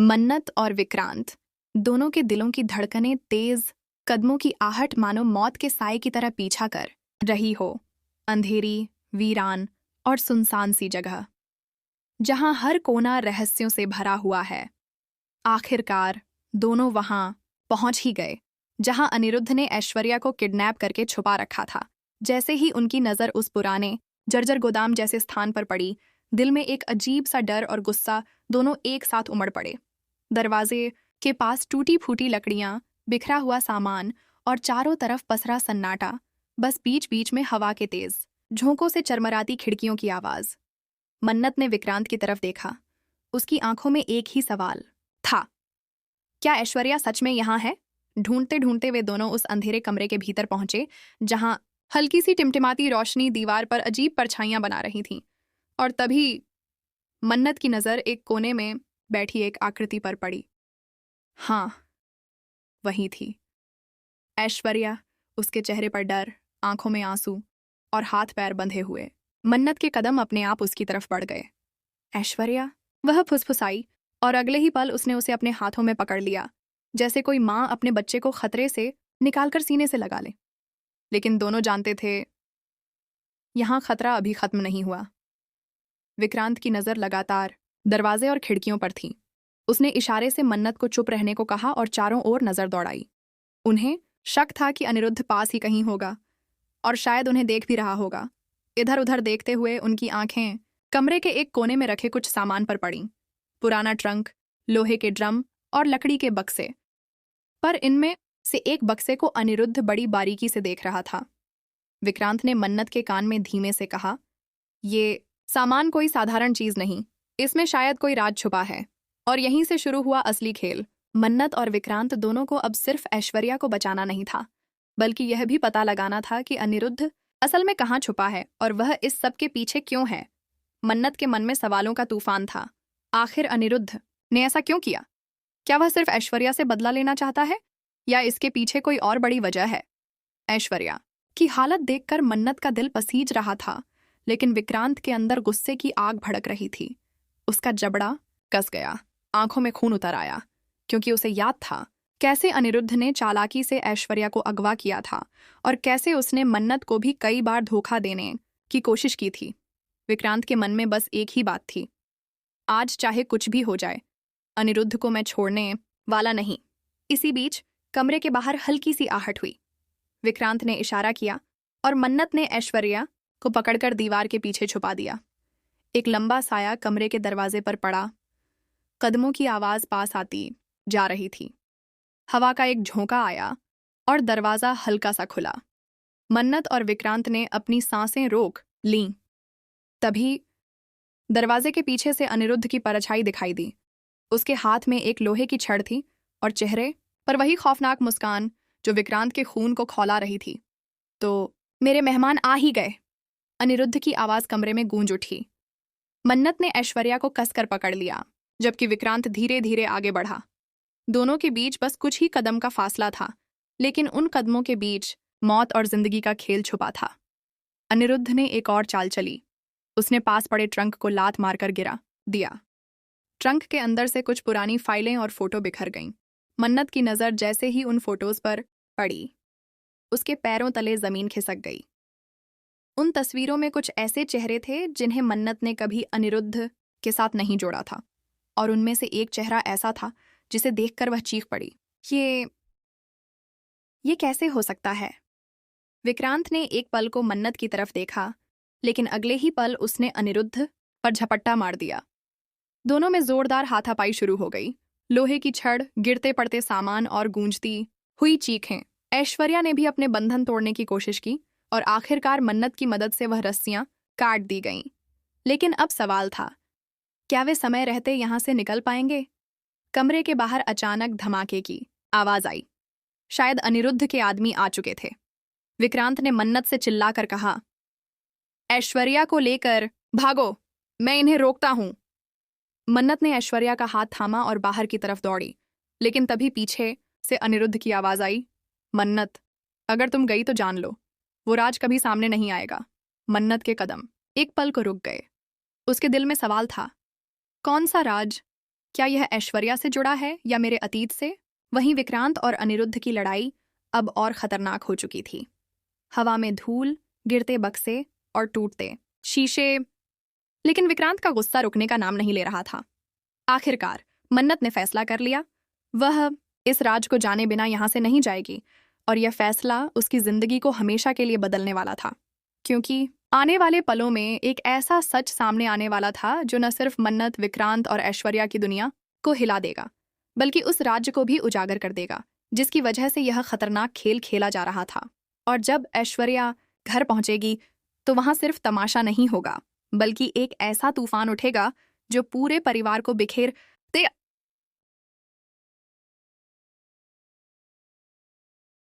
मन्नत और विक्रांत दोनों के दिलों की धड़कनें तेज, कदमों की आहट मानो मौत के साए की तरह पीछा कर रही हो। अंधेरी, वीरान और सुनसान सी जगह, जहां हर कोना रहस्यों से भरा हुआ है। आखिरकार दोनों वहां पहुंच ही गए, जहां अनिरुद्ध ने ऐश्वर्या को किडनैप करके छुपा रखा था। जैसे ही उनकी नज़र उस पुराने जर्जर गोदाम जैसे स्थान पर पड़ी, दिल में एक अजीब सा डर और गुस्सा दोनों एक साथ उमड़ पड़े। दरवाजे के पास टूटी फूटी लकड़ियां, बिखरा हुआ सामान और चारों तरफ पसरा सन्नाटा। बस बीच बीच में हवा के तेज झोंकों से चरमराती खिड़कियों की आवाज। मन्नत ने विक्रांत की तरफ देखा। उसकी आंखों में एक ही सवाल था, क्या ऐश्वर्या सच में यहाँ है? ढूंढते ढूंढते वे दोनों उस अंधेरे कमरे के भीतर पहुंचे, जहां हल्की सी टिमटिमाती रोशनी दीवार पर अजीब परछाइयां बना रही थीं। और तभी मन्नत की नजर एक कोने में बैठी एक आकृति पर पड़ी। हाँ, वही थी ऐश्वर्या, उसके चेहरे पर डर, आंखों में आंसू और हाथ पैर बंधे हुए। मन्नत के कदम अपने आप उसकी तरफ बढ़ गए। ऐश्वर्या, वह फुसफुसाई, और अगले ही पल उसने उसे अपने हाथों में पकड़ लिया, जैसे कोई माँ अपने बच्चे को खतरे से निकालकर सीने से लगा ले। लेकिन दोनों जानते थे, यहां खतरा अभी खत्म नहीं हुआ। विक्रांत की नजर लगातार दरवाजे और खिड़कियों पर थी। उसने इशारे से मन्नत को चुप रहने को कहा और चारों ओर नजर दौड़ाई। उन्हें शक था कि अनिरुद्ध पास ही कहीं होगा, और शायद उन्हें देख भी रहा होगा। इधर उधर देखते हुए उनकी आंखें कमरे के एक कोने में रखे कुछ सामान पर पड़ीं। पुराना ट्रंक, लोहे के ड्रम और लकड़ी के बक्से। पर इनमें से एक बक्से को अनिरुद्ध बड़ी बारीकी से देख रहा था। विक्रांत ने मन्नत के कान में धीमे से कहा, ये सामान कोई साधारण चीज नहीं, इसमें शायद कोई राज छुपा है। और यहीं से शुरू हुआ असली खेल। मन्नत और विक्रांत दोनों को अब सिर्फ ऐश्वर्या को बचाना नहीं था, बल्कि यह भी पता लगाना था कि अनिरुद्ध असल में कहाँ छुपा है और वह इस सब के पीछे क्यों है। मन्नत के मन में सवालों का तूफान था। आखिर अनिरुद्ध ने ऐसा क्यों किया? क्या वह सिर्फ ऐश्वर्या से बदला लेना चाहता है, या इसके पीछे कोई और बड़ी वजह है? ऐश्वर्या की हालत देखकर मन्नत का दिल पसीज रहा था, लेकिन विक्रांत के अंदर गुस्से की आग भड़क रही थी। उसका जबड़ा कस गया, आंखों में खून उतर आया, क्योंकि उसे याद था कैसे अनिरुद्ध ने चालाकी से ऐश्वर्या को अगवा किया था और कैसे उसने मन्नत को भी कई बार धोखा देने की कोशिश की थी। विक्रांत के मन में बस एक ही बात थी, आज चाहे कुछ भी हो जाए, अनिरुद्ध को मैं छोड़ने वाला नहीं। इसी बीच कमरे के बाहर हल्की सी आहट हुई। विक्रांत ने इशारा किया और मन्नत ने ऐश्वर्या को पकड़कर दीवार के पीछे छुपा दिया। एक लंबा साया कमरे के दरवाजे पर पड़ा। कदमों की आवाज पास आती जा रही थी। हवा का एक झोंका आया और दरवाजा हल्का सा खुला। मन्नत और विक्रांत ने अपनी सांसें रोक लीं। तभी दरवाजे के पीछे से अनिरुद्ध की परछाई दिखाई दी। उसके हाथ में एक लोहे की छड़ थी और चेहरे पर वही खौफनाक मुस्कान जो विक्रांत के खून को खौला रही थी। तो मेरे मेहमान आ ही गए, अनिरुद्ध की आवाज कमरे में गूंज उठी। मन्नत ने ऐश्वर्या को कसकर पकड़ लिया, जबकि विक्रांत धीरे धीरे आगे बढ़ा। दोनों के बीच बस कुछ ही कदम का फासला था, लेकिन उन कदमों के बीच मौत और जिंदगी का खेल छुपा था। अनिरुद्ध ने एक और चाल चली। उसने पास पड़े ट्रंक को लात मारकर गिरा दिया। ट्रंक के अंदर से कुछ पुरानी फाइलें और फोटो बिखर गईं। मन्नत की नज़र जैसे ही उन फोटोज पर पड़ी, उसके पैरों तले जमीन खिसक गई। उन तस्वीरों में कुछ ऐसे चेहरे थे जिन्हें मन्नत ने कभी अनिरुद्ध के साथ नहीं जोड़ा था, और उनमें से एक चेहरा ऐसा था जिसे देखकर वह चीख पड़ी, ये कैसे हो सकता है? विक्रांत ने एक पल को मन्नत की तरफ देखा, लेकिन अगले ही पल उसने अनिरुद्ध पर झपट्टा मार दिया। दोनों में जोरदार हाथापाई शुरू हो गई। लोहे की छड़, गिरते पड़ते सामान और गूंजती हुई चीखें। ऐश्वर्या ने भी अपने बंधन तोड़ने की कोशिश की और आखिरकार मन्नत की मदद से वह रस्सियां काट दी गईं। लेकिन अब सवाल था, क्या वे समय रहते यहां से निकल पाएंगे? कमरे के बाहर अचानक धमाके की आवाज आई। शायद अनिरुद्ध के आदमी आ चुके थे। विक्रांत ने मन्नत से चिल्लाकर कहा, ऐश्वर्या को लेकर भागो, मैं इन्हें रोकता हूं। मन्नत ने ऐश्वर्या का हाथ थामा और बाहर की तरफ दौड़ी, लेकिन तभी पीछे से अनिरुद्ध की आवाज आई, मन्नत, अगर तुम गई तो जान लो, वो राज कभी सामने नहीं आएगा। मन्नत के कदम एक पल को रुक गए। उसके दिल में सवाल था, कौन सा राज? क्या यह ऐश्वर्या से जुड़ा है या मेरे अतीत से? वहीं विक्रांत और अनिरुद्ध की लड़ाई अब और खतरनाक हो चुकी थी। हवा में धूल, गिरते बक्से और टूटते शीशे। लेकिन विक्रांत का गुस्सा रुकने का नाम नहीं ले रहा था। आखिरकार मन्नत ने फैसला कर लिया। वह इस राज को जाने बिना यहां से नहीं जाएगी और यह फैसला उसकी जिंदगी को हमेशा के लिए बदलने वाला था। क्योंकि आने वाले पलों में एक ऐसा सच सामने आने वाला था जो न सिर्फ मन्नत, विक्रांत और ऐश्वर्या की दुनिया को हिला देगा, बल्कि उस राज्य को भी उजागर कर देगा जिसकी वजह से यह खतरनाक खेल खेला जा रहा था। और जब ऐश्वर्या घर पहुंचेगी तो वहां सिर्फ तमाशा नहीं होगा, बल्कि एक ऐसा तूफान उठेगा जो पूरे परिवार को बिखेर